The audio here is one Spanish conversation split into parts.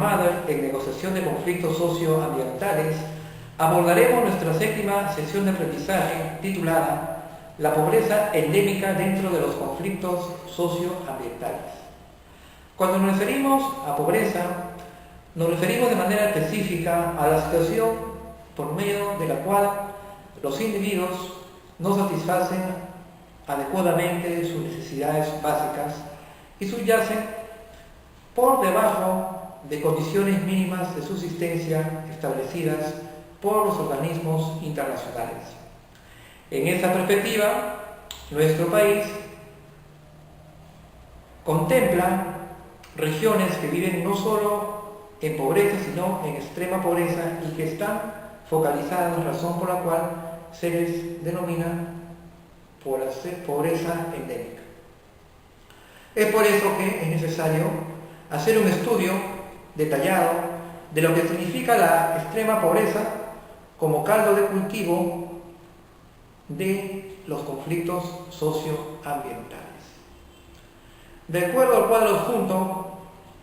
Diplomado en Negociación de Conflictos Socioambientales, abordaremos nuestra séptima sesión de aprendizaje titulada La pobreza endémica dentro de los conflictos socioambientales. Cuando nos referimos a pobreza, nos referimos de manera específica a la situación por medio de la cual los individuos no satisfacen adecuadamente sus necesidades básicas y subyacen por debajo de condiciones mínimas de subsistencia establecidas por los organismos internacionales. En esta perspectiva, nuestro país contempla regiones que viven no solo en pobreza, sino en extrema pobreza y que están focalizadas, razón por la cual se les denomina pobreza endémica. Es por eso que es necesario hacer un estudio detallado de lo que significa la extrema pobreza como caldo de cultivo de los conflictos socioambientales. De acuerdo al cuadro adjunto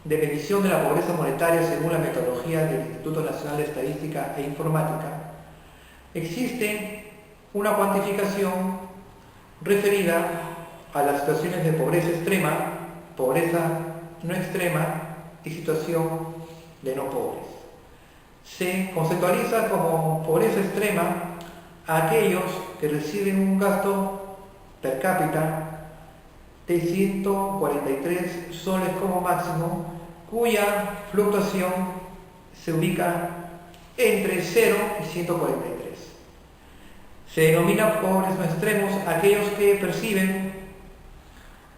de medición de la pobreza monetaria según la metodología del Instituto Nacional de Estadística e Informática, existe una cuantificación referida a las situaciones de pobreza extrema, pobreza no extrema y situación de no pobres. Se conceptualiza como pobreza extrema a aquellos que reciben un gasto per cápita de 143 soles como máximo, cuya fluctuación se ubica entre 0 y 143. Se denomina pobres no extremos aquellos que perciben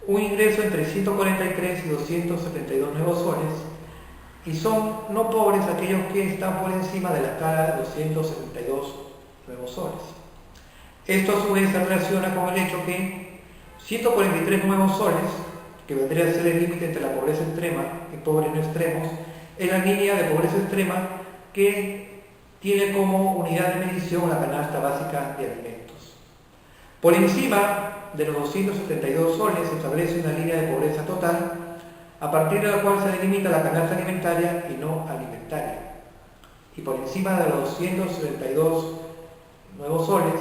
un ingreso entre 143 y 272 nuevos soles, y son no pobres aquellos que están por encima de la escala de 272 nuevos soles. Esto a su vez se relaciona con el hecho que 143 nuevos soles, que vendría a ser el límite entre la pobreza extrema y pobres no extremos, es la línea de pobreza extrema que tiene como unidad de medición la canasta básica de alimentos. Por encima de los 272 soles se establece una línea de pobreza total, a partir de la cual se delimita la canasta alimentaria y no alimentaria. Y por encima de los 272 nuevos soles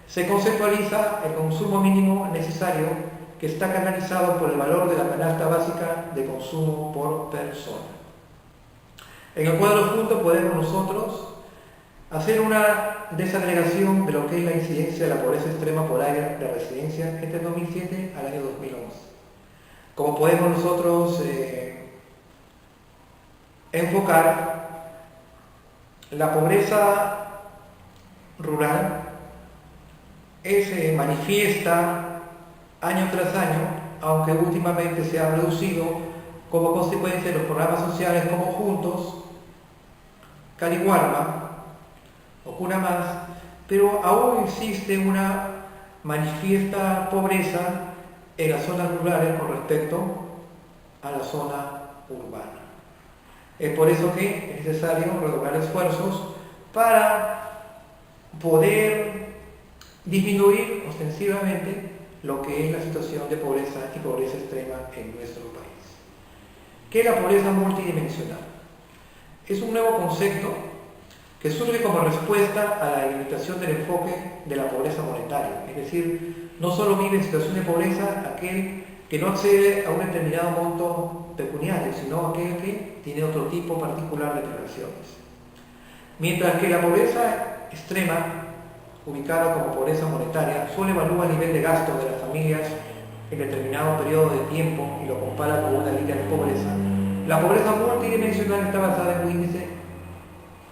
se conceptualiza el consumo mínimo necesario, que está canalizado por el valor de la canasta básica de consumo por persona. En el cuadro adjunto podemos nosotros hacer una desagregación de lo que es la incidencia de la pobreza extrema por área de residencia entre el 2007 al año 2011. Como podemos nosotros enfocar, la pobreza rural se manifiesta año tras año, aunque últimamente se ha reducido como consecuencia de los programas sociales como Juntos, Carihuarma o Cuna Más, pero aún existe una manifiesta pobreza en las zonas rurales con respecto a la zona urbana. Es por eso que es necesario redoblar esfuerzos para poder disminuir ostensivamente lo que es la situación de pobreza y pobreza extrema en nuestro país. ¿Qué es la pobreza multidimensional? Es un nuevo concepto que surge como respuesta a la limitación del enfoque de la pobreza monetaria. Es decir, no solo vive en situación de pobreza aquel que no accede a un determinado monto pecuniario, sino aquel que tiene otro tipo particular de privaciones. Mientras que la pobreza extrema, ubicada como pobreza monetaria, solo evalúa el nivel de gasto de las familias en determinado periodo de tiempo y lo compara con una línea de pobreza. La pobreza multidimensional está basada en un índice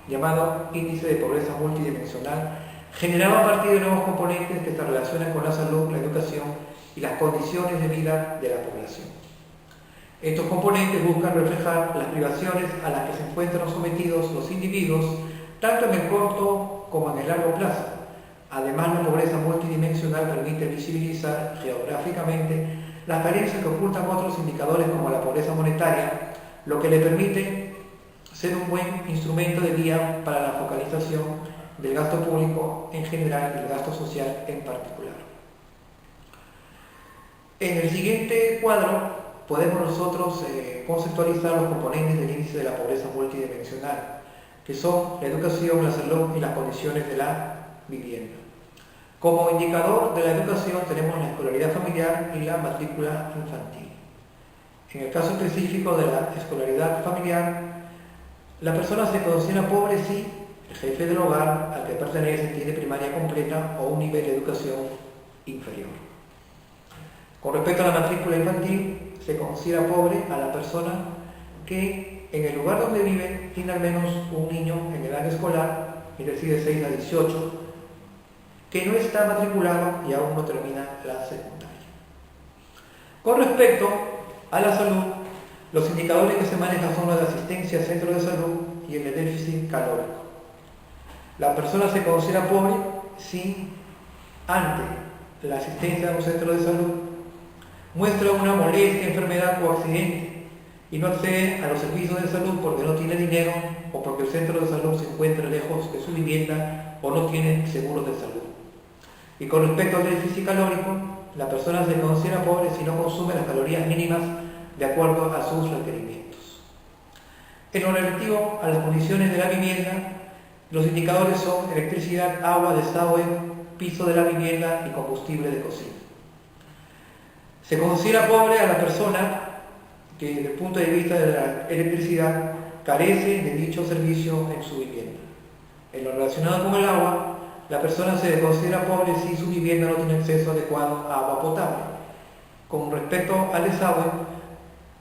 llamado índice de pobreza multidimensional, generado a partir de nuevos componentes que se relacionan con la salud, la educación y las condiciones de vida de la población. Estos componentes buscan reflejar las privaciones a las que se encuentran sometidos los individuos, tanto en el corto como en el largo plazo. Además, la pobreza multidimensional permite visibilizar geográficamente las carencias que ocultan otros indicadores como la pobreza monetaria, lo que le permite ser un buen instrumento de guía para la focalización del gasto público en general y del gasto social en particular. En el siguiente cuadro podemos nosotros conceptualizar los componentes del índice de la pobreza multidimensional, que son la educación, la salud y las condiciones de la vivienda. Como indicador de la educación tenemos la escolaridad familiar y la matrícula infantil. En el caso específico de la escolaridad familiar, la persona se considera pobre si el jefe del hogar al que pertenece tiene primaria completa o un nivel de educación inferior. Con respecto a la matrícula infantil, se considera pobre a la persona que en el lugar donde vive tiene al menos un niño en edad escolar, es decir, de 6 a 18, que no está matriculado y aún no termina la secundaria. Con respecto a la salud, los indicadores que se manejan son los de asistencia a centros de salud y el de déficit calórico. La persona se considera pobre si ante la asistencia a un centro de salud muestra una molestia, enfermedad o accidente y no accede a los servicios de salud porque no tiene dinero o porque el centro de salud se encuentra lejos de su vivienda o no tiene seguros de salud. Y con respecto al déficit calórico, la persona se considera pobre si no consume las calorías mínimas de acuerdo a sus requerimientos. En lo relativo a las condiciones de la vivienda, los indicadores son electricidad, agua, desagüe, piso de la vivienda y combustible de cocina. Se considera pobre a la persona que desde el punto de vista de la electricidad carece de dicho servicio en su vivienda. En lo relacionado con el agua, la persona se considera pobre si su vivienda no tiene acceso adecuado a agua potable. Con respecto al desagüe,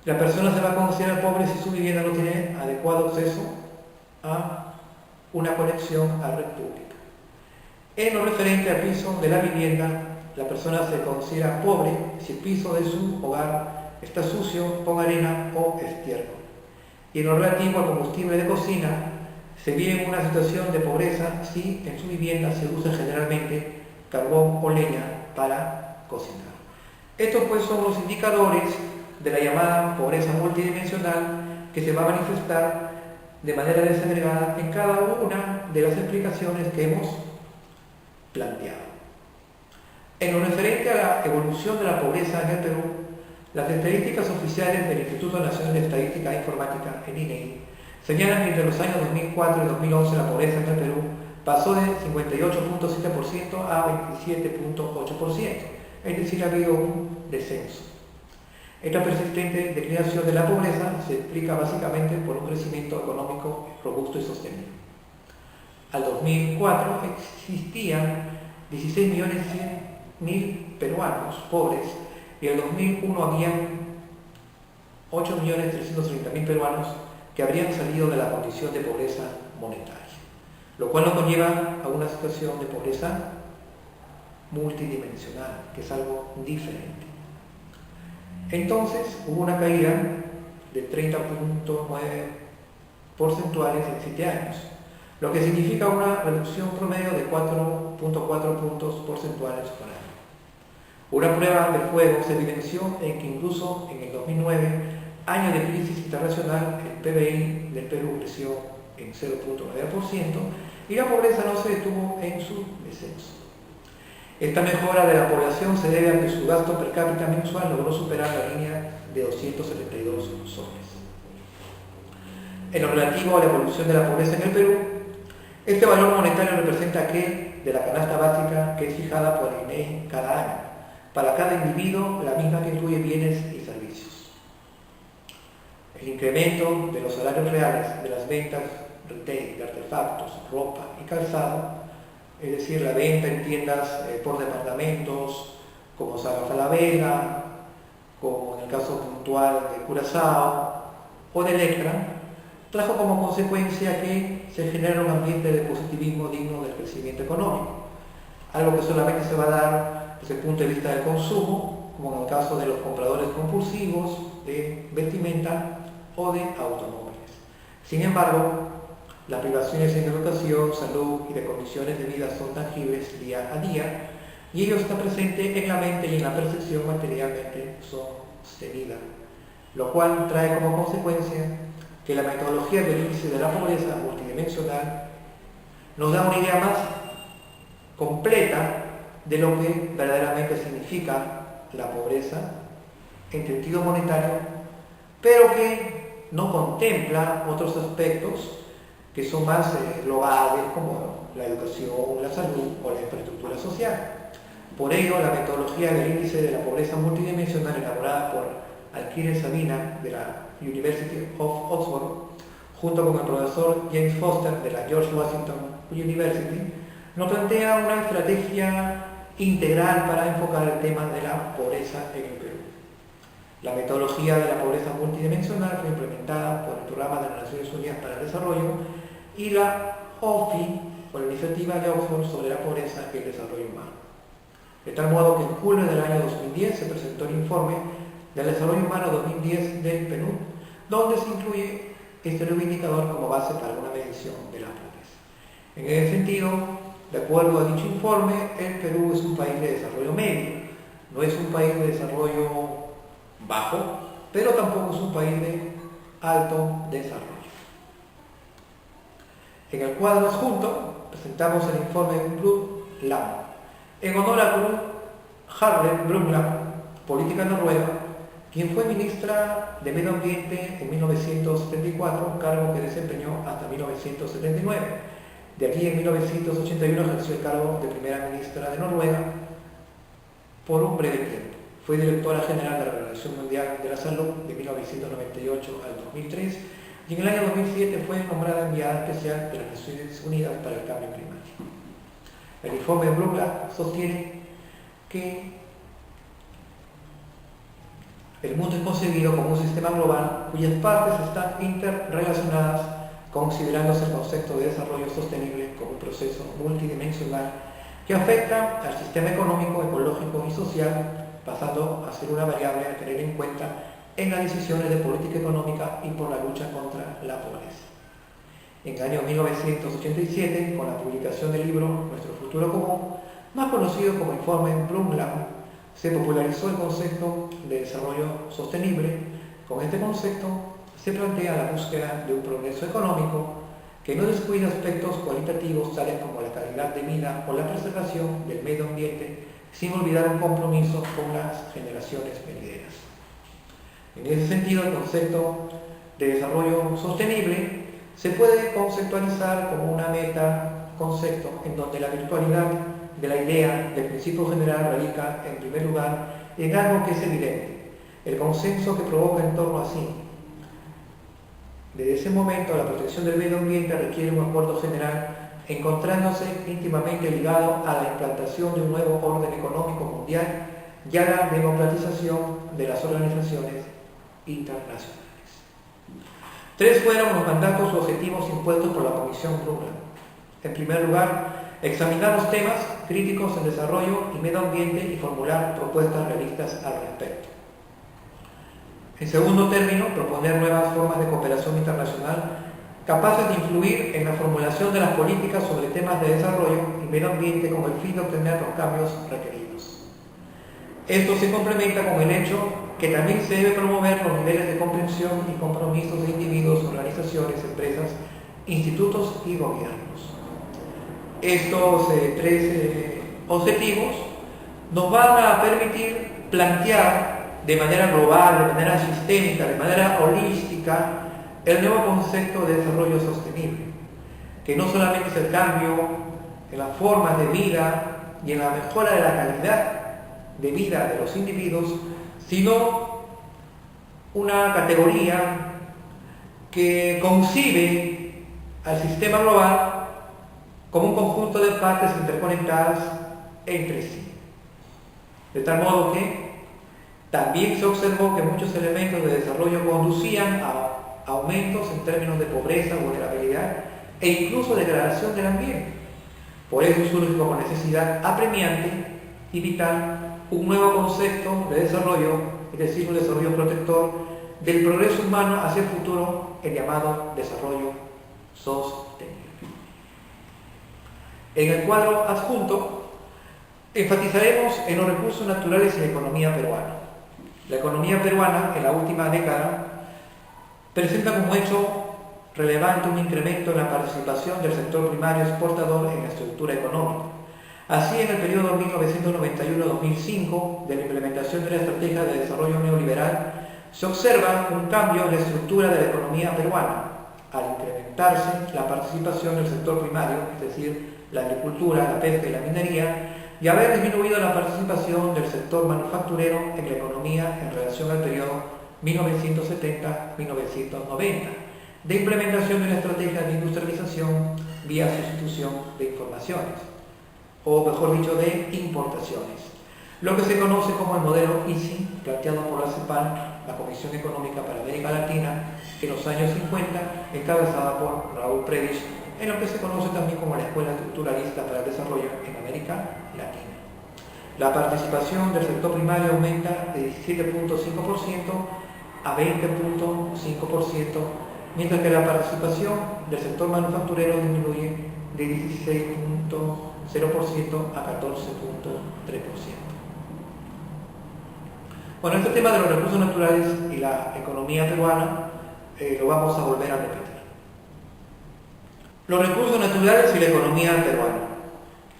la persona se va a considerar pobre si su vivienda no tiene adecuado acceso a una conexión a red pública. En lo referente al piso de la vivienda, la persona se considera pobre si el piso de su hogar está sucio, con arena o estiércol. Y en lo relativo al combustible de cocina, se vive en una situación de pobreza si en su vivienda se usa generalmente carbón o leña para cocinar. Estos pues son los indicadores de la llamada pobreza multidimensional que se va a manifestar de manera desagregada en cada una de las explicaciones que hemos planteado. En lo referente a la evolución de la pobreza en el Perú, las estadísticas oficiales del Instituto Nacional de Estadística e Informática, el INEI, señalan que entre los años 2004 y 2011 la pobreza en el Perú pasó de 58.7% a 27.8%, es decir, ha habido un descenso. Esta persistente declinación de la pobreza se explica básicamente por un crecimiento económico robusto y sostenido. Al 2004 existían 16.100.000 peruanos pobres y en el 2001 habían 8.330.000 peruanos que habrían salido de la condición de pobreza monetaria, lo cual nos conlleva a una situación de pobreza multidimensional, que es algo diferente. Entonces hubo una caída de 30.9 porcentuales en 7 años, lo que significa una reducción promedio de 4.4 puntos porcentuales por año. Una prueba de fuego se evidenció en que incluso en el 2009, año de crisis internacional, el PBI del Perú creció en 0.9% y la pobreza no se detuvo en su descenso. Esta mejora de la población se debe a que su gasto per cápita mensual logró superar la línea de 272 soles. En lo relativo a la evolución de la pobreza en el Perú, este valor monetario representa aquel de la canasta básica que es fijada por el INEGI cada año, para cada individuo la misma que incluye bienes y servicios. El incremento de los salarios reales de las ventas retail de artefactos, ropa y calzado, es decir, la venta en tiendas por departamentos como Saga Falabella, como en el caso puntual de Curazao o de Electra, trajo como consecuencia que se genera un ambiente de positivismo digno del crecimiento económico, algo que solamente se va a dar desde el punto de vista del consumo, como en el caso de los compradores compulsivos de vestimenta o de automóviles. Sin embargo, las privaciones en educación, salud y de condiciones de vida son tangibles día a día y ello está presente en la mente y en la percepción materialmente sostenida, lo cual trae como consecuencia que la metodología del índice de la pobreza multidimensional nos da una idea más completa de lo que verdaderamente significa la pobreza en sentido monetario, pero que no contempla otros aspectos que son más globales, como la educación, la salud o la infraestructura social. Por ello, la metodología del índice de la pobreza multidimensional elaborada por Alkire Sabina de la University of Oxford, junto con el profesor James Foster de la George Washington University, nos plantea una estrategia integral para enfocar el tema de la pobreza en el Perú. La metodología de la pobreza multidimensional fue implementada por el Programa de las Naciones Unidas para el Desarrollo y la OFI, por la iniciativa de Oxford sobre la pobreza y el desarrollo humano. De tal modo que en julio del año 2010 se presentó el informe del desarrollo humano 2010 del Perú, donde se incluye este nuevo indicador como base para una medición de la pobreza. En ese sentido, de acuerdo a dicho informe, el Perú es un país de desarrollo medio, no es un país de desarrollo bajo, pero tampoco es un país de alto desarrollo. En el cuadro adjunto presentamos el informe Brundtland, en honor a Harlem Brundtland, política noruega, quien fue ministra de Medio Ambiente en 1974, cargo que desempeñó hasta 1979. De aquí en 1981 ejerció el cargo de primera ministra de Noruega por un breve tiempo. Fue directora general de la Organización Mundial de la Salud de 1998 al 2003 y en el año 2007 fue nombrada enviada especial de las Naciones Unidas para el Cambio Climático. El informe de Brundtland sostiene que el mundo es concebido como un sistema global cuyas partes están interrelacionadas, considerándose el concepto de desarrollo sostenible como un proceso multidimensional que afecta al sistema económico, ecológico y social, pasando a ser una variable a tener en cuenta en las decisiones de política económica y por la lucha contra la pobreza. En el año 1987, con la publicación del libro Nuestro Futuro Común, más conocido como Informe Brundtland, se popularizó el concepto de desarrollo sostenible. Con este concepto se plantea la búsqueda de un progreso económico que no descuida aspectos cualitativos tales como la calidad de vida o la preservación del medio ambiente, sin olvidar un compromiso con las generaciones venideras. En ese sentido, el concepto de desarrollo sostenible se puede conceptualizar como una meta-concepto en donde la virtualidad de la idea del principio general radica, en primer lugar, en algo que es evidente, el consenso que provoca en torno a sí. Desde ese momento, la protección del medio ambiente requiere un acuerdo general, encontrándose íntimamente ligado a la implantación de un nuevo orden económico mundial y a la democratización de las organizaciones internacionales. Tres fueron los mandatos o objetivos impuestos por la Comisión Brundtland. En primer lugar, examinar los temas críticos en desarrollo y medio ambiente y formular propuestas realistas al respecto. En segundo término, proponer nuevas formas de cooperación internacional capaces de influir en la formulación de las políticas sobre temas de desarrollo y medio ambiente con el fin de obtener los cambios requeridos. Esto se complementa con el hecho que también se debe promover los niveles de comprensión y compromisos de individuos, organizaciones, empresas, institutos y gobiernos. Estos tres objetivos nos van a permitir plantear de manera global, de manera sistémica, de manera holística, el nuevo concepto de desarrollo sostenible, que no solamente es el cambio en las formas de vida y en la mejora de la calidad de vida de los individuos, sino una categoría que concibe al sistema global como un conjunto de partes interconectadas entre sí. De tal modo que también se observó que muchos elementos de desarrollo conducían a aumentos en términos de pobreza, vulnerabilidad e incluso degradación del ambiente. Por eso surge como necesidad apremiante y vital un nuevo concepto de desarrollo, es decir, un desarrollo protector del progreso humano hacia el futuro, el llamado desarrollo sostenible. En el cuadro adjunto enfatizaremos en los recursos naturales y la economía peruana. La economía peruana en la última década presenta como hecho relevante un incremento en la participación del sector primario exportador en la estructura económica, Así, en el periodo 1991-2005, de la implementación de la estrategia de desarrollo neoliberal, se observa un cambio en la estructura de la economía peruana, al incrementarse la participación del sector primario, es decir, la agricultura, la pesca y la minería, y haber disminuido la participación del sector manufacturero en la economía en relación al periodo 1970-1990, de implementación de una estrategia de industrialización vía sustitución de informaciones, o mejor dicho, de importaciones. Lo que se conoce como el modelo ISI, planteado por la CEPAL, la Comisión Económica para América Latina, en los años 50, encabezada por Raúl Prebisch, en lo que se conoce también como la Escuela Estructuralista para el Desarrollo en América Latina. La participación del sector primario aumenta de 17.5% a 20.5%, mientras que la participación del sector manufacturero disminuye de 16.0% a 14.3%. Bueno, este tema de los recursos naturales y la economía peruana lo vamos a volver a repetir. Los recursos naturales y la economía peruana.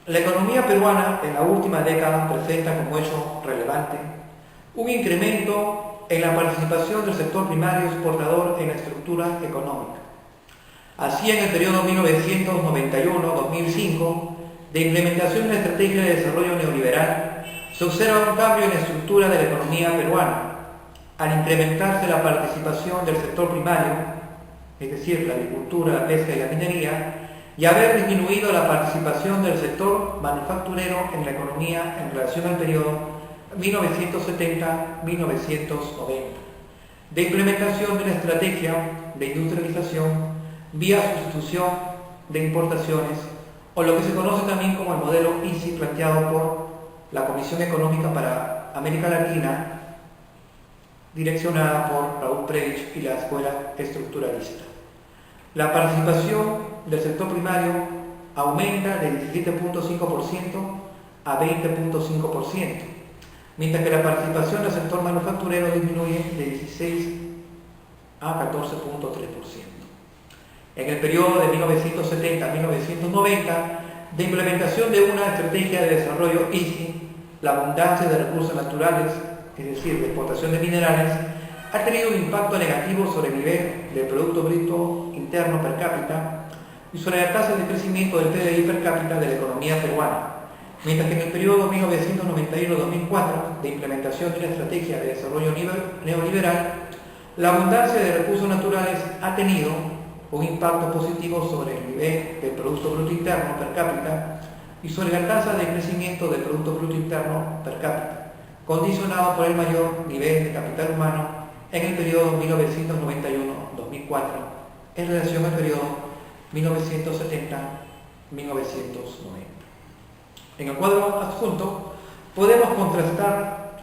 La economía peruana en la última década presenta como hecho relevante un incremento en la participación del sector primario exportador en la estructura económica. Así, en el periodo 1991-2005, de implementación de la estrategia de desarrollo neoliberal, se observa un cambio en la estructura de la economía peruana, al incrementarse la participación del sector primario, es decir, la agricultura, la pesca y la minería, y haber disminuido la participación del sector manufacturero en la economía en relación al periodo 1970-1990, de implementación de la estrategia de industrialización vía sustitución de importaciones, o lo que se conoce también como el modelo ISI, planteado por la Comisión Económica para América Latina, direccionada por Raúl Prebisch y la Escuela Estructuralista. La participación del sector primario aumenta de 17.5% a 20.5%, mientras que la participación del sector manufacturero disminuye de 16 a 14.3%. En el periodo de 1970 a 1990, de implementación de una estrategia de desarrollo ISI, la abundancia de recursos naturales, es decir, de exportación de minerales, ha tenido un impacto negativo sobre el nivel del Producto Bruto Interno per cápita y sobre la tasa de crecimiento del PBI per cápita de la economía peruana, mientras que en el periodo 1991-2004, de implementación de una estrategia de desarrollo neoliberal, la abundancia de recursos naturales ha tenido un impacto positivo sobre el nivel del Producto Bruto Interno per cápita y sobre la tasa de crecimiento del Producto Bruto Interno per cápita, condicionado por el mayor nivel de capital humano en el periodo 1991-2004 en relación al periodo 1970-1990. En el cuadro adjunto podemos contrastar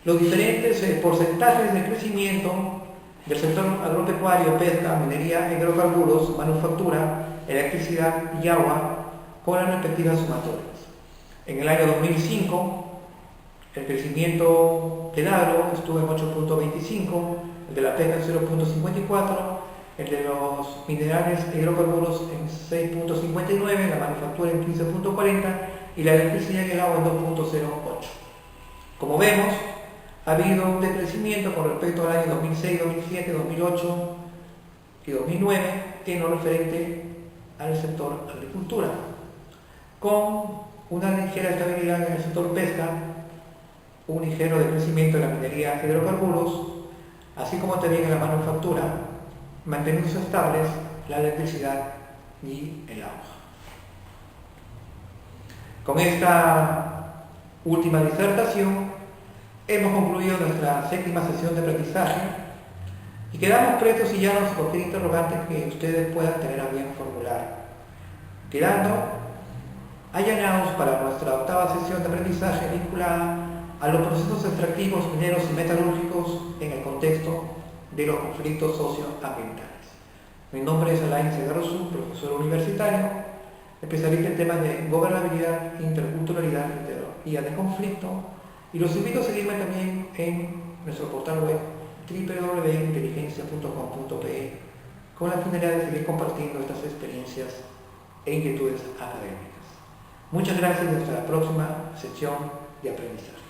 los diferentes porcentajes de crecimiento del sector agropecuario, pesca, minería, hidrocarburos, manufactura, electricidad y agua con las respectivas sumatorias. En el año 2005, el crecimiento del agro estuvo en 8.25, el de la pesca en 0.54, el de los minerales e hidrocarburos en 6.59, la manufactura en 15.40 y la electricidad y el agua en 2.08. Como vemos, ha habido un decrecimiento con respecto al año 2006, 2007, 2008 y 2009 en lo referente al sector agricultura, con una ligera estabilidad en el sector pesca, un ligero decrecimiento en la minería e hidrocarburos, así como también en la manufactura, manteniéndose estables la electricidad y el agua. Con esta última disertación hemos concluido nuestra séptima sesión de aprendizaje y quedamos prestos y llanos a cualquier interrogante que ustedes puedan tener a bien formular, quedando allanados para nuestra octava sesión de aprendizaje vinculada a los procesos extractivos, mineros y metalúrgicos en el contexto de los conflictos socioambientales. Mi nombre es Alain Segarrosú, profesor universitario, especialista en temas de gobernabilidad, interculturalidad y de conflicto, y los invito a seguirme también en nuestro portal web www.inteligencia.com.pe con la finalidad de seguir compartiendo estas experiencias e inquietudes académicas. Muchas gracias y hasta la próxima sección de aprendizaje.